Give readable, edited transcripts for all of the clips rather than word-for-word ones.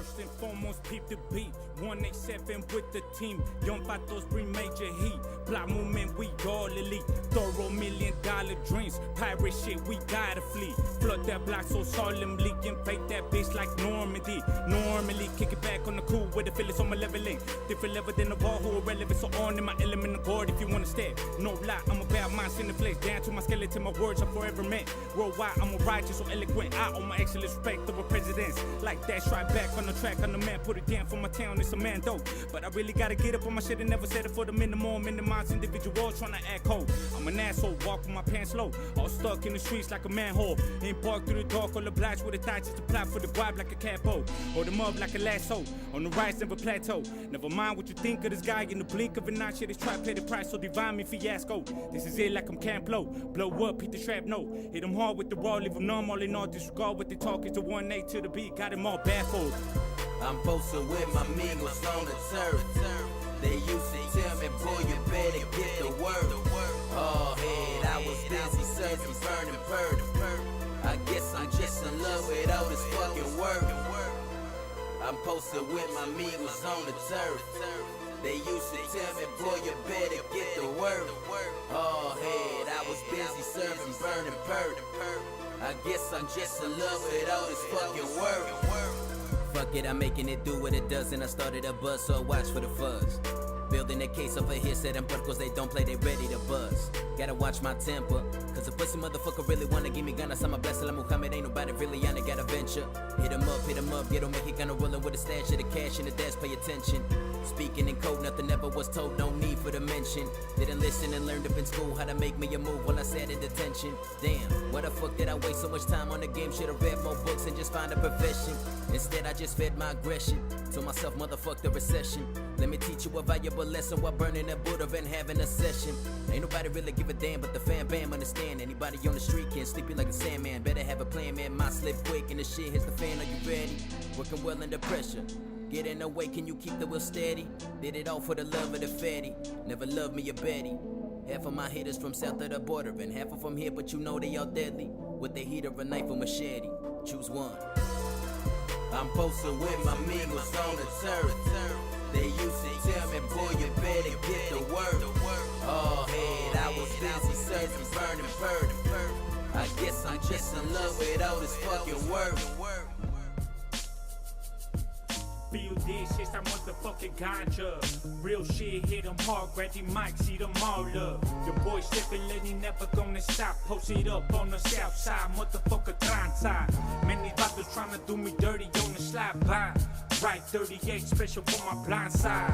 First and foremost, peep the beat. 187 with the team. Young Patos bring major heat. Block movement, we all elite. Thorough $1 million dreams. Pirate shit, we gotta flee. Flood that block so solemnly. Invade that bitch like Normandy. Normally, kick it back on the cool with the feelings on my leveling. Different level than the wall who are relevant. So on in my element of guard if you wanna step. No lie, I'm a bad mind, send the flesh down to my skeleton. My words are forever meant. Worldwide, I'm a righteous, so eloquent. I owe my excellence, respect over presidents. Like that, strike back on the track, on the man. Put it down for my town, it's a man though. But I really gotta get up on my shit and never settle for the minimum. Minimize individuals trying to act cold. I'm an asshole, walk with my pants low. All stuck in the streets like a manhole. Embark through the dark, all obliged with a thigh just to apply for the vibe like a capo. Hold them up like a lasso. On the rise, never plateau. Never mind what you think of this guy in the blink of an eye. Shit is try pay the price, so divine me fiasco. This is it like I'm Camp Blow. Blow up, hit the trap, no. Hit them hard with the raw, leave them numb. All in all, disregard what they talk. It's the 1-8 to the beat, got them all baffled. I'm posted with my amigos on the turf. They used to tell me, boy, you better get the word. Oh, head, I was busy serving, burning, purring. I guess I'm just in love with all this fucking work. I'm posted with my amigos on the turf. They used to tell me, boy, you better get the word. Oh, head, I was busy serving, burning, purring. I guess I'm just in love with all this fucking work. Fuck it, I'm making it do what it does, and I started a buzz, so I watch for the fuzz. Building a case over here, said them puercos, they don't play, they ready to buzz. Gotta watch my temper, cause a pussy motherfucker really wanna give me ganas. I'm a blessed, I'm Muhammad, ain't nobody really on it, gotta venture. Hit 'em up, ghetto Mexicano rollin' with a stash of the cash in the dash, pay attention. Speaking in code, nothing ever was told, no need for the mention. Didn't listen and learned up in school how to make me a move while I sat in detention. Damn, why the fuck did I waste so much time on the game? Should've read more books and just find a profession. Instead I just fed my aggression. Told myself, motherfuck the recession. Let me teach you a valuable lesson while burning a Buddha and having a session. Ain't nobody really give a damn, but the fan bam understand. Anybody on the street can't sleep you like a sandman. Better have a plan, man, might slip quick and the shit hits the fan, are you ready? Working well under pressure. Get in the way, can you keep the wheel steady? Did it all for the love of the fatty. Never loved me a Betty. Half of my hitters from south of the border and half of from here, but you know they all deadly. With the heat of a knife or machete, choose one. I'm posted with my amigos on the turf. They used to tell me, boy, you better get the word. Oh, head, I was busy serving, burning, purring. I guess I'm just in love with all this fucking work. Feel this, it's that motherfucking ganja. Real shit, hit them hard, grab the mic, see them all up. Your boy stepping, and he never gonna stop. Post it up on the south side, motherfucker tranza. Many vatos tryna do me dirty on the slide by. Right 38, special for my blind side.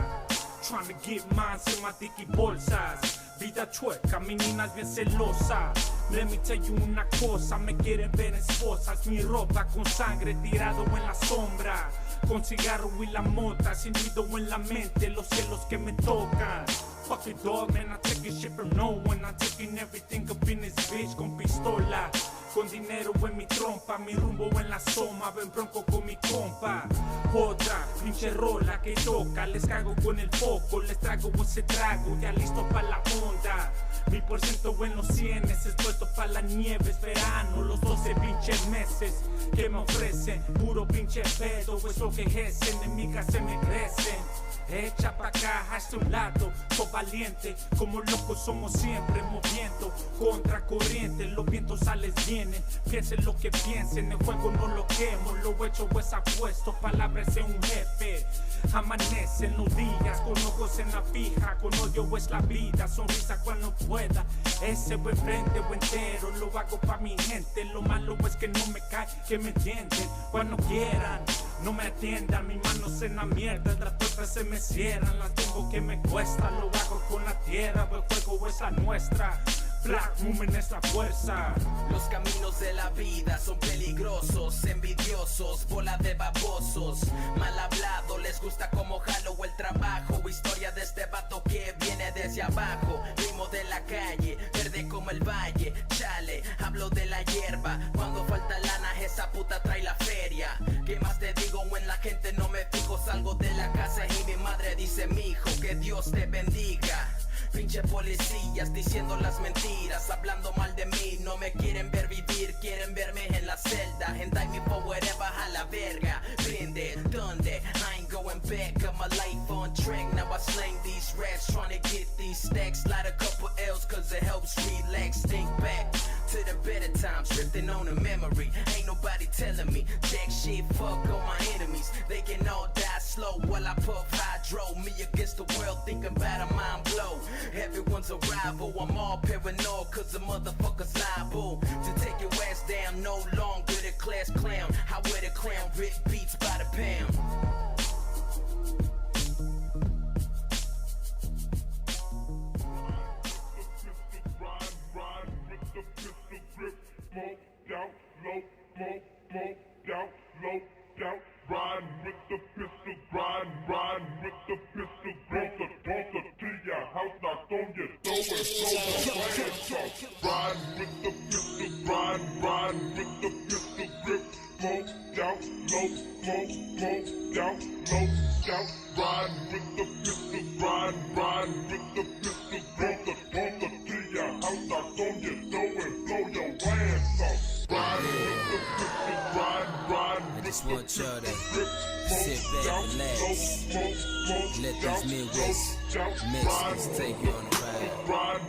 Tryna get mine in my dicky bolsas. Vida chueca, mi niñas bien celosa. Let me tell you una cosa, me quieren ver esposas. Mi ropa con sangre tirado en la sombra. Con cigarro y la mota, sin ruido en la mente, los celos que me tocan. Fuck it dog, man, I'm taking shit from no one. I'm taking everything up in this bitch con pistola. Con dinero en mi trompa, mi rumbo en la soma, ven bronco con mi compa. Otra pinche rola que toca, les cago con el foco, les trago ese trago, ya listo pa' la onda. 1000% en los 100, expuesto pa' la nieve, es verano, los 12 pinches meses que me ofrecen, puro pinche pedo, es lo que es, enemigas se me crecen. Echa pa' acá, hazte un lado, sos valiente, como locos somos siempre moviendo contra corriente, los vientos sales vienen, piensen lo que piensen, el juego no lo quemo, lo hecho es apuesto, palabras de un jefe, amanecen los días, con ojos en la fija, con odio es la vida, sonrisa cuando pueda, ese buen frente o entero, lo hago pa' mi gente, lo malo es que no me cae, que me entienden, cuando quieran. No me atiendan, mis manos en la mierda, las puertas se me cierran, las tengo que me cuesta, lo hago con la tierra, el juego es la nuestra. Black Woman es la fuerza. Los caminos de la vida son peligrosos, envidiosos, bola de babosos, mal hablado, les gusta como jalo el trabajo. Historia de este vato que viene desde abajo, ritmo de la calle, verde como el valle, chale, hablo de la hierba, cuando falta lana esa puta trae la feria. ¿Qué más te digo? En la gente no me fijo, salgo de la casa y mi madre dice, mijo, que Dios te bendiga. Pinche policías diciendo las mentiras, hablando mal de mí, no me quieren ver vivir, quieren verme en la celda. And I me wherever a la verga, prende, donde better times, drifting on a memory. Ain't nobody telling me jack shit, fuck all my enemies. They can all die slow while I puff hydro. Me against the world, thinking about a mind blow. Everyone's a rival, I'm all paranoid, cause the motherfuckers liable to take your ass down. No longer the class clown, I wear the crown, rip beats by the pound. Riding with the pistol, riding with the pistol, broke to your house, knocked on your door and throw the hands up. Riding with the pistol, riding with the pistol, grip, smoked out, low, smoked out, low, riding with the pistol, riding with the pistol, broke to your house, knocked on your door and throw your hands up. Riding with the pistol, riding. I just want y'all to sit back, relax, let these Midwest Mexicans take you on a ride.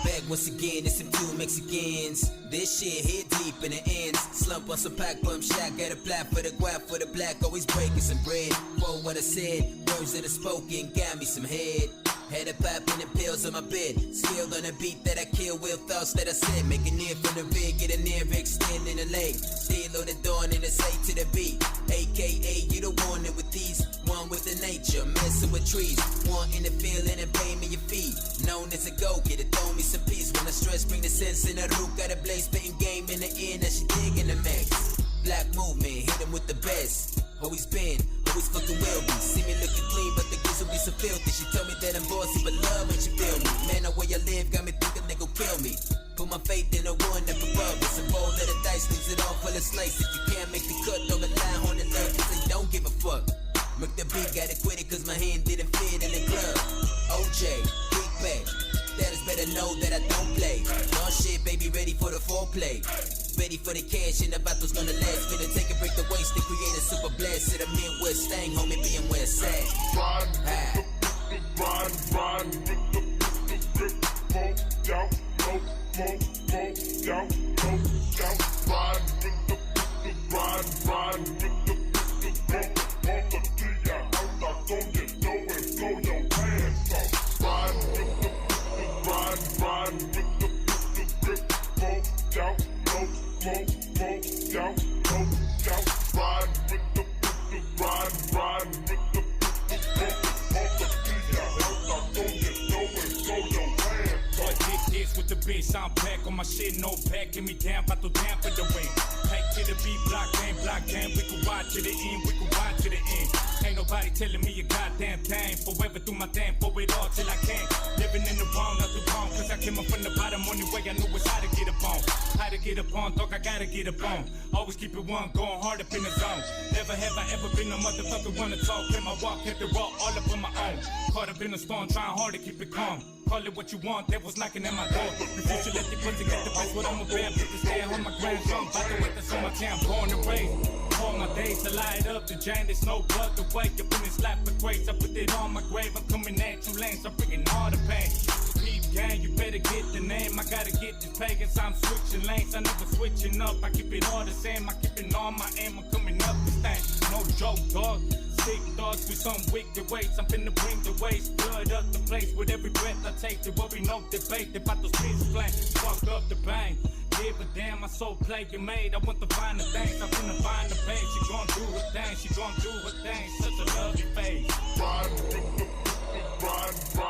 Back once again, it's them two Mexicans. This shit hit deep in the ends. Slump on some pack, bump shot, got a plot for the guap, for the black, always breaking some bread. For what I said, words that are spoken, got me some head. Had a pop and the pills on my bed. Skilled on a beat that I kill with thoughts that I said. Make a near from the rig, get a near extending the leg. Still on the dawn and it's A to the beat. AKA, you the one that with these. One with the nature, messing with trees. One in the feeling and pay me your fee. Known as a go-getter, throw me some peace. When I stress, bring the sense in the root. Got a blaze, spitting game in the end, now she digging the max. Black movement, hit him with the best. Always been, always fucking will be. See me looking clean, but the kids will be so filthy. She told me that I'm bossy, but love when she feel me. Man, the way I live got me thinking they gon' kill me. Put my faith in the one up above. It's a bowl of the dice, leaves it all full of slice. If you can't make the cut, don't rely on the love, cause they don't give a fuck. Make the beat, gotta quit it, cause my hand didn't fit in the club. OJ, big back. That is better know that I don't play. No shit, baby, ready for the foreplay. Ready for the cash, and the battle's gonna last. Finna take a break the waste and create a super blast. To the Midwest thing, homie, being where it's at. Riding with the pistol, grip, smoked out, low, smoked out, low, riding with the pistol, riding with the pistol, broke to your house, knocked on your door and throw your hands up. Riding with the pistol, riding with the pistol, grip, smoked out, low, smoked out, low, riding with the pistol, riding with the pistol, with the bitch, I'm back on my shit, no back, give me down, pato down for the win. Pack to the beat, block game, we can ride to the end, we can ride to the end. Ain't nobody telling me a goddamn thing, forever do my thing, for it all till I can. Living in the wrong, not the wrong, cause I came up from the bottom, only way I knew was how to get up on. How to get up on, dog, I gotta get up on. Always keep it one, going hard up in the zone. Never have I ever been a motherfucker wanna talk, kept my walk, kept it raw, all up on my own. Caught up in a storm, trying hard to keep it calm. Call it what you want, that was knocking at my door. Refuse to let the pussy get the best, what I'm a bad bitch to stay on my grand drum. By the way, that's on my town, born and raised. All my days to light up the jam, there's no blood to wake up in this slap of grace. I put it on my grave, I'm coming at you lanes, I'm bringing all the pain. Peep gang, you better get the name, I gotta get this pagans, I'm switching lanes, I never switching up, I keep it all the same, I keep it on my aim, I'm coming up this thing, no joke, dog. Sick thoughts with some wicked ways. I'm finna bring the waste, blood up the place. With every breath I take, there will be no debate about those pieces flame. Fuck up the bang. Give a damn, my soul playing made. I want to find the things, I'm finna find the page. She gon' do her thing, she gon' do her thing. Such a lovely face. Riding with the pistol, riding.